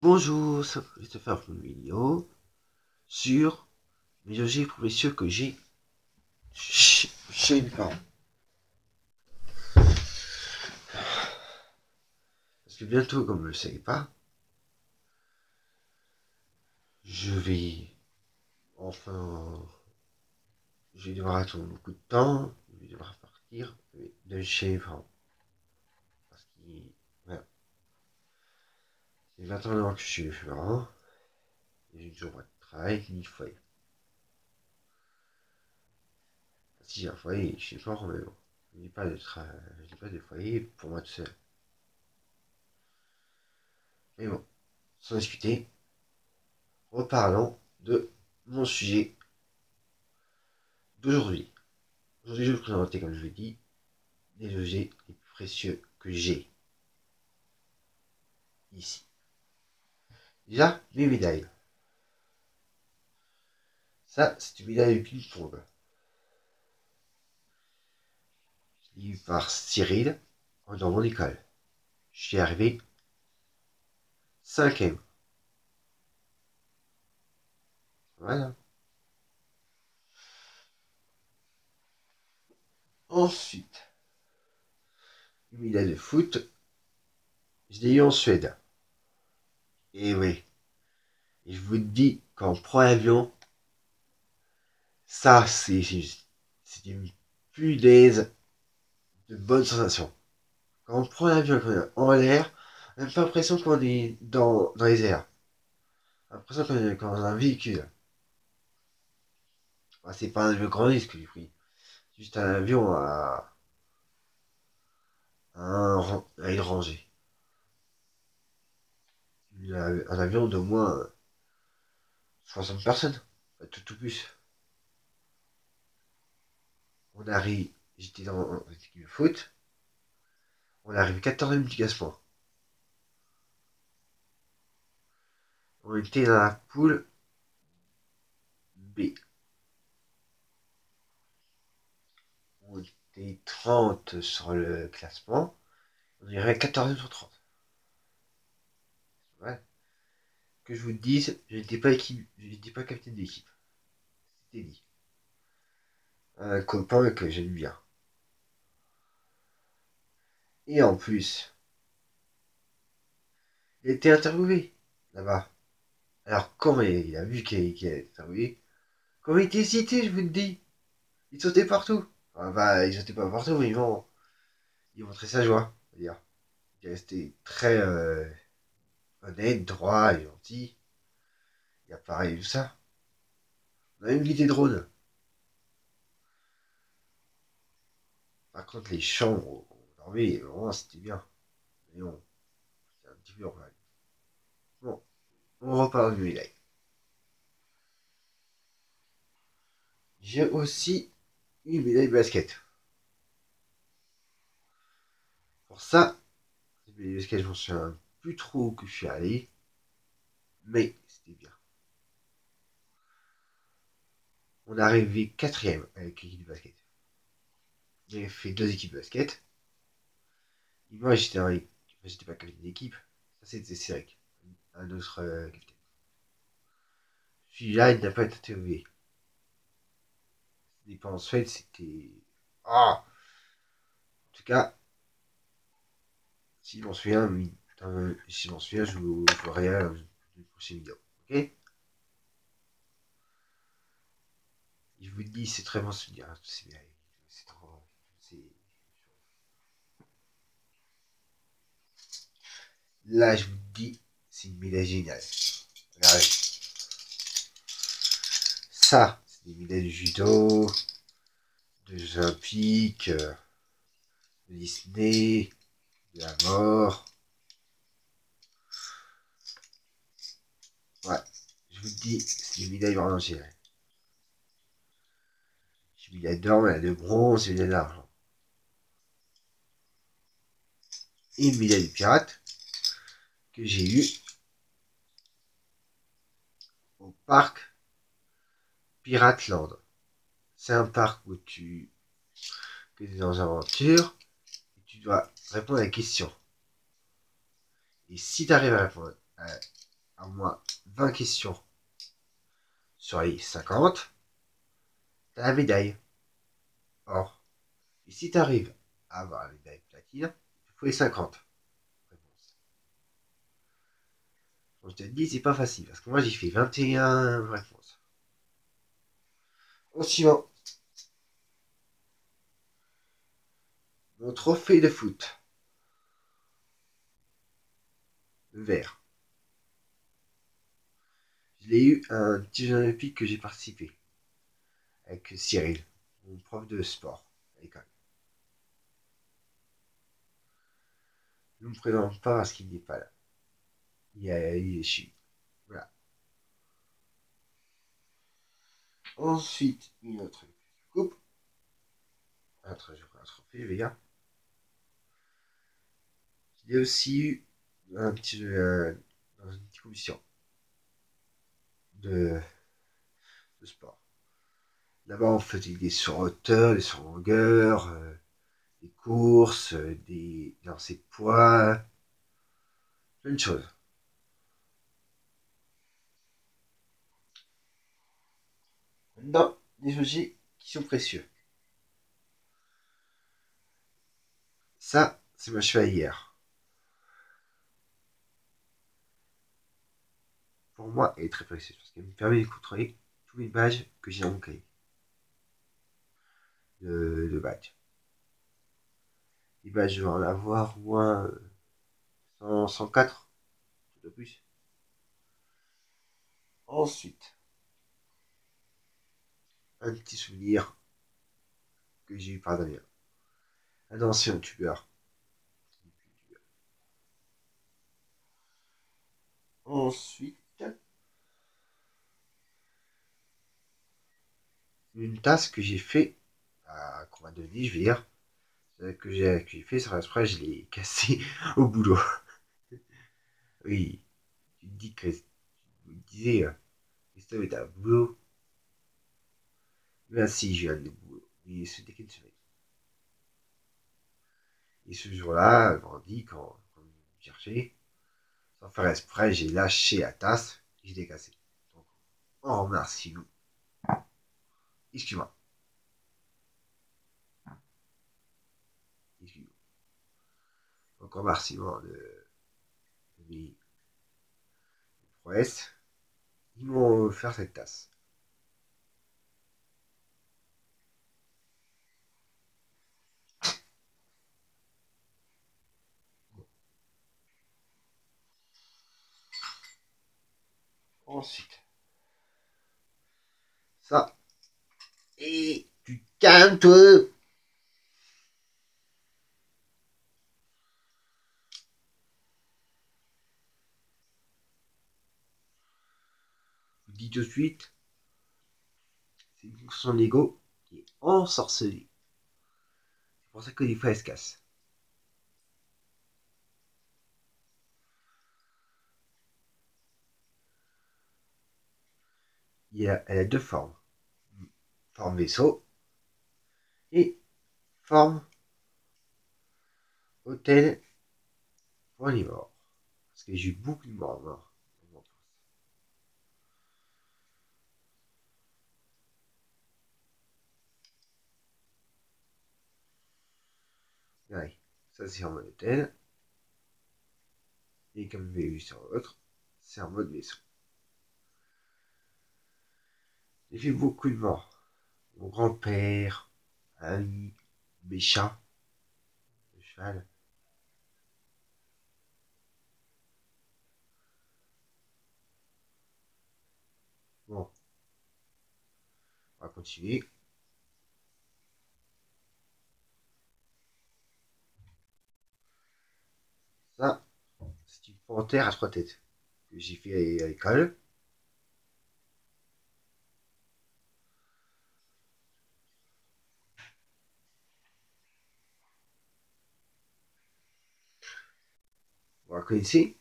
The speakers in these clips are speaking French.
Bonjour, je vais te faire une vidéo sur mes objets précieux que j'ai chez mes parents. Parce que bientôt, comme vous ne le savez pas, je vais enfin, je vais devoir attendre beaucoup de temps, je vais devoir partir de chez mes parents. Parce que, voilà, c'est 21 ans que je suis chez mes parents, et j'ai toujours pas de travail ni de foyer. Si j'ai un foyer, je sais pas, mais bon, je n'ai pas de travail, je n'ai pas de foyer pour moi tout seul. Mais bon, sans discuter, reparlons de mon sujet d'aujourd'hui. Aujourd'hui, je vais vous présenter, comme je vous l'ai dit, les objets les plus précieux que j'ai ici. Déjà, mes médailles. Ça, c'est une médaille de ping-pong. Je l'ai eu par Cyril dans mon école. Je suis arrivé 5e. Voilà. Ensuite, une médaille de foot. Je l'ai eu en Suède. Et oui. Et je vous dis, quand on prend l'avion, ça, c'est une punaise de bonne sensation. Quand on prend l'avion en l'air, on n'a pas l'impression qu'on est dans les airs. On a l'impression qu'on est dans un véhicule. Bah, c'est pas un avion grand risque que j'ai pris. Juste un avion à une rangée. Un avion d'au moins 60 personnes. Pas tout plus. On arrive, j'étais dans l'équipe de foot. On arrive 14e du classement. On était dans la poule B. On était 30 sur le classement. On irait 14e sur 30. Ouais. Que je vous dise, je n'étais pas capitaine d'équipe. C'était dit. Un copain que j'aime bien. Et en plus, il a été interviewé là-bas. Alors, comment il a vu qu'il a été interviewé, comment il était cité, je vous le dis. Il sautait partout. Enfin, bah, il sautait pas partout, mais il montrait sa joie, on va dire. Il est resté très honnête, droit et gentil. Il a pareil tout ça. On a même vu des drones. Par contre, les chambres où on dormait, vraiment, c'était bien. Mais bon, c'est un petit peu normal. Bon, on reparle du médaille. J'ai aussi une médaille de basket. Pour ça, cette médaille de basket, je m'en souviens plus trop où que je suis allé. Mais c'était bien. On est arrivé 4e avec l'équipe de basket. J'ai fait 2 équipes de basket. Et moi, j'étais pas capitaine d'équipe. Ça, c'était Cédric, un autre capitaine. Celui-là, il n'a pas été interviewé. Les dépenses faites, c'était. Ah, en tout cas, si je m'en souviens, si je m'en souviens, je vous ferai une prochaine vidéo. Ok? Je vous dis, c'est très bon souvenir. C'est bien. C'est trop. Là, je vous dis, c'est une médaille géniale. Regardez. Ça, c'est des médailles de judo, de Jeux Olympiques, de Disney, de la mort. Ouais, je vous dis, c'est des médailles vraiment géniales. J'ai une médaille d'or, une médaille de bronze, une médaille d'argent. Et une médaille de pirate que j'ai eue au parc Piratland. C'est un parc où tu es dans une aventure et tu dois répondre à des questions. Et si tu arrives à répondre 20 questions sur les 50, t'as la médaille. Or, et si t'arrives à avoir la médaille platine, il faut les 50 réponses. Donc, je te dis, c'est pas facile, parce que moi j'ai fait 21 réponses. Au suivant. Mon trophée de foot. Le vert. Je l'ai eu à un petit jeu olympique que j'ai participé. Avec Cyril, mon prof de sport à l'école. Je ne me présente pas parce qu'il n'est pas là. Il est chez. Voilà. Ensuite, une autre coupe. Un trophée, les gars. J'ai aussi eu un petit dans une petite commission de, de sport. Là-bas, on faisait des sauts en hauteur, des sauts en longueur, des courses, des lancers de poids, plein de choses. Maintenant, des objets qui sont précieux. Ça, c'est ma chevalière. Pour moi, elle est très précieuse parce qu'elle me permet de contrôler tous les badges que j'ai dans mon cahier de badges. Les badges, je vais en avoir moins 104, tout de plus. Ensuite, un petit souvenir que j'ai eu par Damien. Un ancien youtubeur. Ensuite, une tasse que j'ai fait, qu'on m'a donné, je vais dire, que j'ai fait sur exprès, je l'ai cassé au boulot. Oui, tu te dis que tu me disais, Christophe est à boulot. Mais si, je viens de boulot. Mais c'était qu'une semaine. Et ce jour-là, vendredi, quand on me cherchait, sans faire exprès, j'ai lâché la tasse et je l'ai cassée. Donc, on remercie nous. Excuse-moi. Excuse-moi. Donc, remerciement de mes prouesses. Ils m'ont offert cette tasse. Ensuite, ça. Et tu calmes, toi. Je vous dis tout de suite, c'est son ego qui est ensorcelé. C'est pour ça que des fois, elle se casse. Elle a deux formes. Forme vaisseau et forme hôtel pour les morts. Parce que j'ai eu beaucoup de morts. Ouais, ça c'est en mode hôtel. Et comme vous avez vu sur l'autre, c'est en mode vaisseau. J'ai fait beaucoup de morts. Mon grand-père, ami, mes chats, le cheval. Bon, on va continuer. Ça, c'est une panthère à trois têtes que j'ai fait à l'école. Vous la connaissez?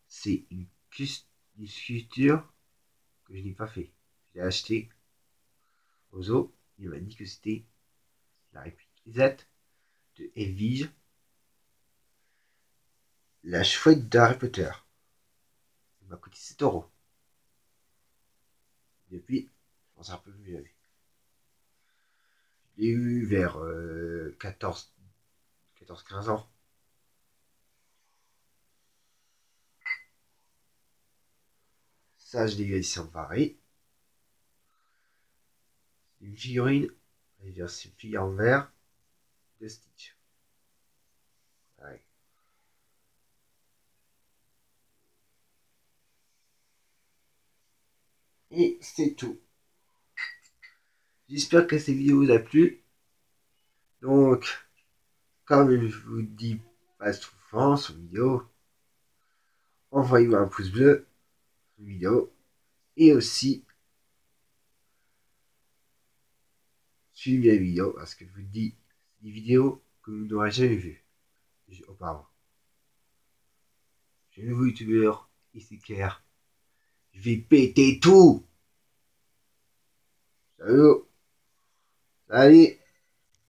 C'est une sculpture que je n'ai pas fait. Je l'ai acheté au zoo. Il m'a dit que c'était la réplique exacte de Edwige, la chouette d'Harry Potter. m'a coûté 7 €. Depuis, je m'en sers plus jamais. Je l'ai eu vers 14-15 ans. Ça, je l'ai eu ici en Paris. C'est une figurine, c'est une figure en verre de Stitch. Ouais. Et c'est tout. J'espère que cette vidéo vous a plu. Donc, comme je vous dis pas souvent sur vidéo, envoyez-moi un pouce bleu sur vidéo. Et aussi, suivez la vidéo parce que je vous dis des vidéos que vous n'aurez jamais vues auparavant. Je suis un nouveau youtubeur et c'est clair. Je vais péter tout. Salut. Salut.